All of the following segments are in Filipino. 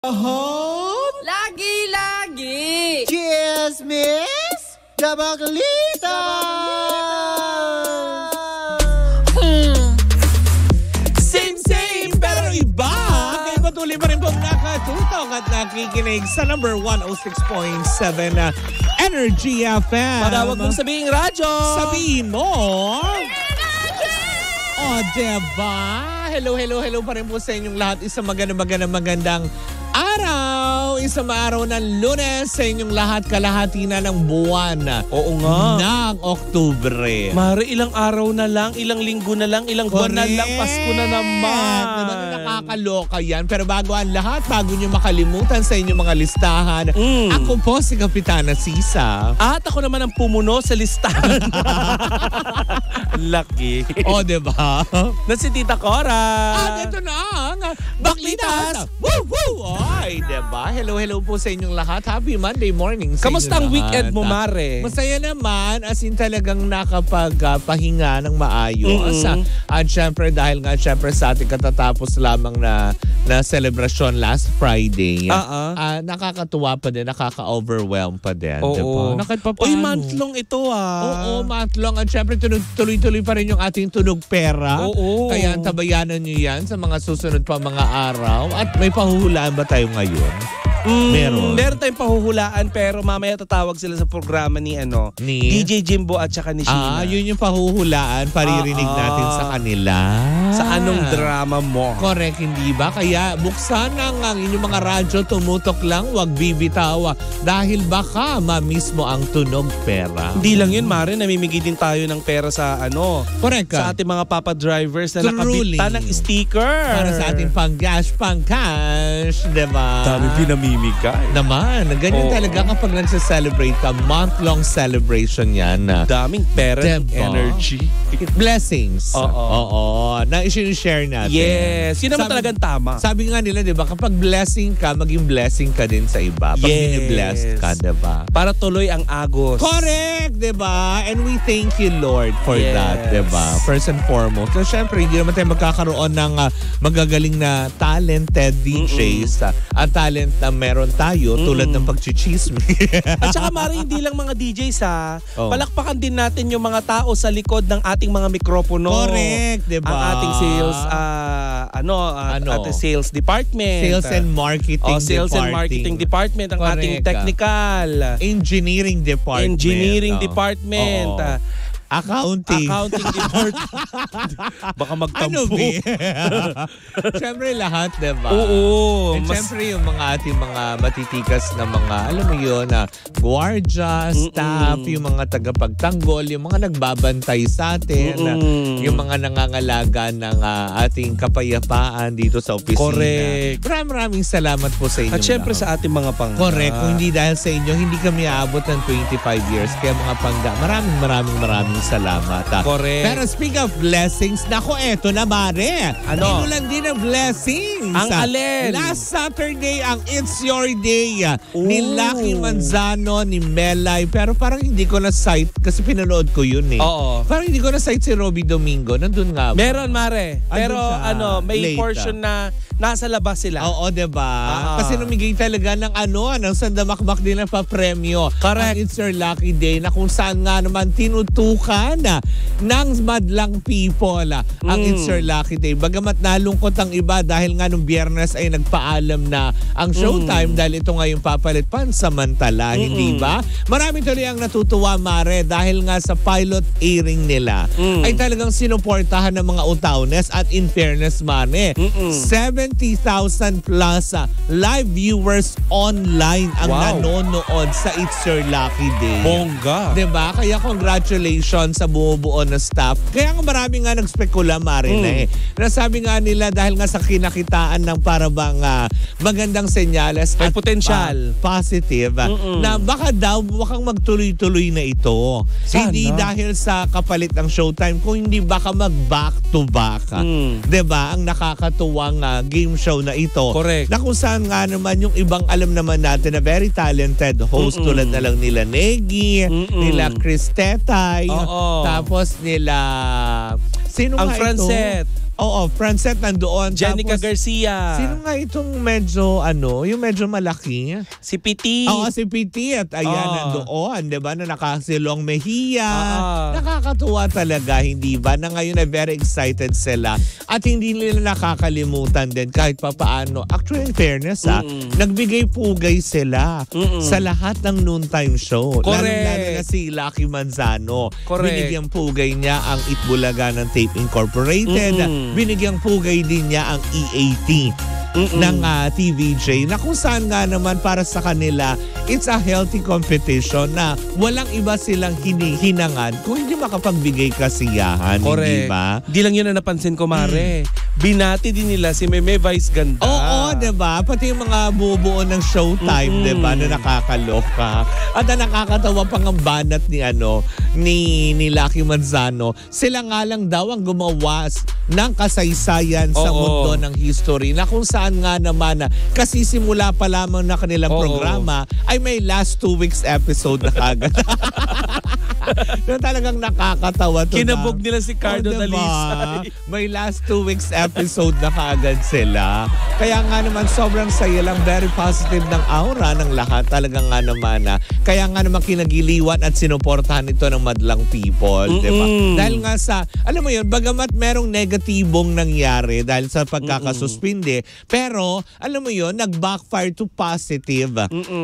Hot? Lagi-lagi! Cheers, miss! Jabaglita! Same, pero iba! Kaya patuloy pa rin pong nakatutok at nakikinig sa number 106.7 na Energy FM. Madawag mong sabihin radyo! Sabihin mo! Oh, diba? Hello pa rin po sa inyong lahat. Isang magandang araw. Isang araw ng Lunes sa inyong lahat. Kalahati na ng buwan. Oo nga. Ng Oktubre. Mare, ilang araw na lang, ilang linggo na lang, ilang buwan na lang, Pasko na naman. Diba na nakakaloka yan? Pero bago ang lahat, bago nyo makalimutan sa inyong mga listahan, ako po si Kapitana Sisa. At ako naman ang pumuno sa listahan. Lucky. O, diba? Na si Tita Cora. At ito na ang Baklitas! Woo! Ay, diba? Hello po sa inyong lahat. Happy Monday morning sa Kamusta ang weekend mo, Mare? Masaya naman, as in talagang nakapagpahinga ng maayos. At syempre, dahil nga syempre sa ating katatapos lamang na celebration last Friday, nakakatuwa pa din, nakaka-overwhelm pa din. Oo. Diba? Uy, month-long ito Oo, month-long. At syempre, tuloy-tuloy pa rin yung ating tunog pera. Oo. Kaya tabayanan nyo yan sa mga susunod pa mga araw. At may pahuhulaan ba tayo ngayon? Meron tayong pahuhulaan pero mamaya tatawag sila sa programa ni DJ Jimbo at saka ni Sheena. Yun yung pahuhulaan. Paririnig natin sa kanila. Sa anong drama mo? Correct, hindi ba? Kaya buksan ang inyong mga radyo, tumutok lang, wag bibitaw. Dahil baka ma-miss mo ang tunog pera. Hindi lang yun, Mare. Namimigay din tayo ng pera sa Correct. sa ating mga papa drivers na nakabita ng sticker. Para sa ating pang-gas, pang-cash. Diba? Dami pinamimigay. Naman, ganyan talaga kapag nagsa-celebrate ka. Month-long celebration yan. Daming pera, Diba? energy. Blessings. Oo. Na i-share natin. Yes. Yun naman talagang tama. Sabi nga nila, di ba, kapag blessing ka, maging blessing ka din sa iba. Pag blessed ka, di ba? Para tuloy ang agos. Correct, di ba? And we thank you, Lord, for that, di ba? First and foremost. So, syempre, hindi naman tayo magkakaroon ng magagaling na talented DJs at talent na meron tayo tulad ng pagchichismis. At saka, Mari, hindi lang mga DJs palakpakan din natin yung mga tao sa likod ng ating mga mikropono. Correct, di ba? Ang ating sales, ating sales department. Sales and marketing sales and marketing department. Ang ating technical. Engineering department. Accounting department. Baka magtampo. Siyempre lahat, diba? Oo. And siyempre yung mga ating mga matitikas na mga, alam mo yun, na gwardiya, staff, yung mga tagapagtanggol, yung mga nagbabantay sa atin, yung mga nangangalaga ng ating kapayapaan dito sa opisina. Correct. Maraming salamat po sa inyo. At siyempre sa ating mga pangga. Correct. Kung hindi dahil sa inyo, hindi kami aabot ng 25 years. Kaya mga pangga, maraming salamat. Correct. Pero speak of blessings, nako, eto na, Mare. Ano? Inulan din ng blessings. Ang alin? Last Saturday, ang It's Your Day ni Lucky Manzano, ni Melay. Pero parang hindi ko na-cite kasi pinanood ko yun Oo. Parang hindi ko na-cite si Robbie Domingo. Nandun nga ba? Meron, Mare. Pero may late, portion na nasa labas sila. Oo, diba? Kasi namigay talaga ng ng sandamakmak din na pa-premyo. Correct. Ang It's Your Lucky Day na kung saan nga naman tinutukan ng madlang people ang It's Your Lucky Day. Bagamat nalungkot ang iba dahil nga nung Biyernes ay nagpaalam na ang showtime dahil ito nga yung papalit pansamantala, hindi ba? Marami tuloy ang natutuwa, Mare, dahil nga sa pilot airing nila ay talagang sinuportahan ng mga utawnes at in fairness, Mare, 70,000 plus live viewers online ang nanonood sa It's Your Lucky Day. Bongga. Diba? Kaya congratulations sa bumubuo na staff. Kaya nga marami nga nagspekula, Marina, nasabi nga nila dahil nga sa kinakitaan ng parabang magandang senyales may at potensyal. Positive na baka daw mukhang magtuloy-tuloy na ito. Sana. Hindi dahil sa kapalit ng showtime, kung hindi baka mag-back to back. Diba? Ang nakakatuwang game show na ito. Correct. Na kung saan nga naman yung ibang alam naman natin na very talented host tulad na lang nila Negi, nila Chris Tetay, tapos nila sino ang nga Francet. ito? Oo, Francet nandoon. Jenica Tapos, Garcia. sino nga itong medyo, yung medyo malaki? Si Piti. Oo, si Piti. At ayan, nandoon. Diba? Na nakasilong Mejia. Nakakatuwa talaga, hindi ba? Na ngayon ay very excited sila. At hindi nila nakakalimutan din kahit papaano. Actually, in fairness, nagbigay pugay sila sa lahat ng noontime show. Correct. Lalo na si Lucky Manzano. Correct. Binigyang pugay niya ang Itbulaga ng Tape Incorporated. Binigyang pugay din niya ang EAT ng TVJ na kung saan nga naman para sa kanila it's a healthy competition na walang iba silang hinihinangan kung hindi makapagbigay kasiyahan. Correct. Hindi ba? Di lang yun na napansin ko, Mare. Binati din nila si Meme Vice Ganda. Oo, diba? Pati yung mga bubuo ng Showtime, diba? Na nakakaloka. At na nakakatawa pang ang banat ni Lucky Manzano. Sila nga lang daw ang gumawas ng kasaysayan sa mundo ng history na kung saan nga naman kasi simula pa lamang na kanilang programa ay may last 2 weeks episode na kagad. Na talagang nakakatawa to. Kinabog nila si Cardo Dalisay. May last 2 weeks episode na kaagad sila. Kaya nga naman sobrang saya lang, very positive ng aura ng lahat. Talagang nga naman kaya nga naman kinagiliwan at sinuportahan ito ng madlang people. Diba? Dahil nga sa, alam mo yun, bagamat merong negatibong nangyari dahil sa pagkakasuspinde, pero alam mo yun, nag-backfire to positive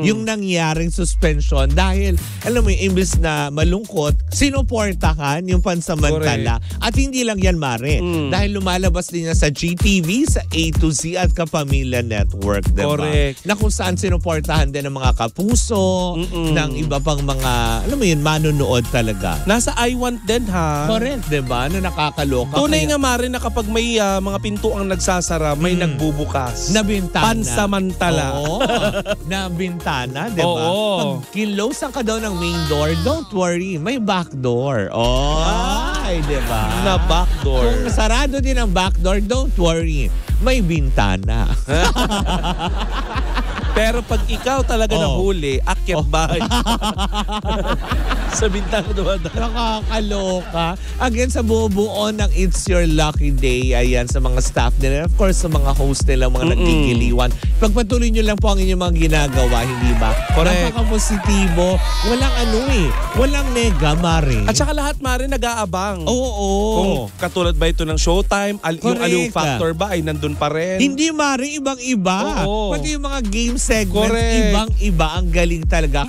yung nangyaring suspension dahil alam mo yun, imbes na malungkot, sinuportahan yung pansamantala. Correct. At hindi lang yan, Mare. Dahil lumalabas din niya sa GTV, sa A to Z at Kapamilya Network. Diba? Correct. Na kung saan sinuportahan din ng mga kapuso, ng iba pang mga, alam mo yun, manunood talaga. Nasa I Want din, ha? Correct, diba? Na nakakaloka. Tunay nga, Mare, na kapag may mga pinto ang nagsasara, may nagbubukas. Na bintana. Pansamantala. Oo. Na bintana, diba? Oo. Pag kinlosan ka daw ng main door, don't worry, may back door. Oh, ay, diba? Na back door. Kung sarado din ang back door, don't worry, may bintana. Pero pag ikaw talaga nahuli, akyat bahay. Sa bintana doon. Nakakaloka. Again, sa buo-buo ng It's Your Lucky Day, ayan, sa mga staff nila, of course, sa mga host nila, mga nagkikiliwan. Pagpatuloy nyo lang po ang inyong mga ginagawa, hindi ba? Correct. Napaka-positibo. Walang walang nega, Mare. At saka lahat, Mare, nag-aabang. Oo. Kung katulad ba ito ng Showtime, yung Aliw Factor ba ay nandun pa rin? Hindi, Mare, ibang-iba. Oo. Pati yung mga game segments, Correct. ibang-iba. Ang galing talaga.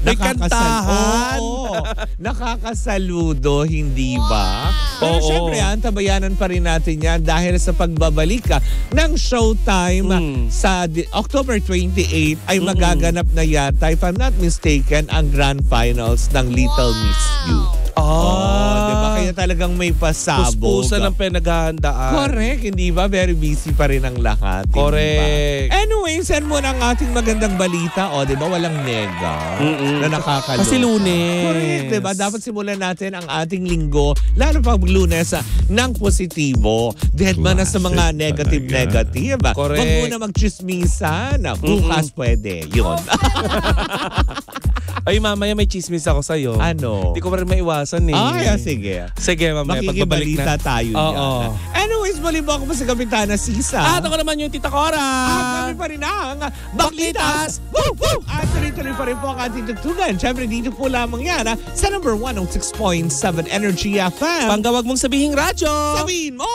May kantahan. Oo. Nakakasaludo, hindi ba? Pero Oo. syempre, tabayanan pa rin natin yan dahil sa pagbabalik ng Showtime sa October 28 ay magaganap na yata, if I'm not mistaken, ang grand finals ng Little Miss You. Diba? Kaya talagang may pasabog. Puspusan ng pinaghahandaan. Correct, hindi ba? Very busy pa rin ang lahat. Correct. Anyway, send mo ng ating magandang balita. Diba? Walang nega na nakakaloka. Kasi Lunes. Correct, diba? Dapat simulan natin ang ating linggo, lalo pag Lunes, ng positibo. Dead man na sa mga negative. Correct. Huwag muna magchismisan. Bukas pwede. Yun. Ay, mamaya may chismis ako sa'yo. Ano? Hindi ko pa rin maiwasan eh. Sige. Sige, mamaya. Pagbabalik Makikibalita na. tayo Oo. yan. Anyways, muli po ako po si Kapitana Sisa. At ako naman yung Tita Cora. At kami pa rin ang Baklitas! Woo! Woo! At tuloy-tuloy pa rin po ang ating tugtugan. Siyempre, dito po lamang yan sa number 106.7 Energy FM. Panggawag mong sabihing radyo. Sabihin mo!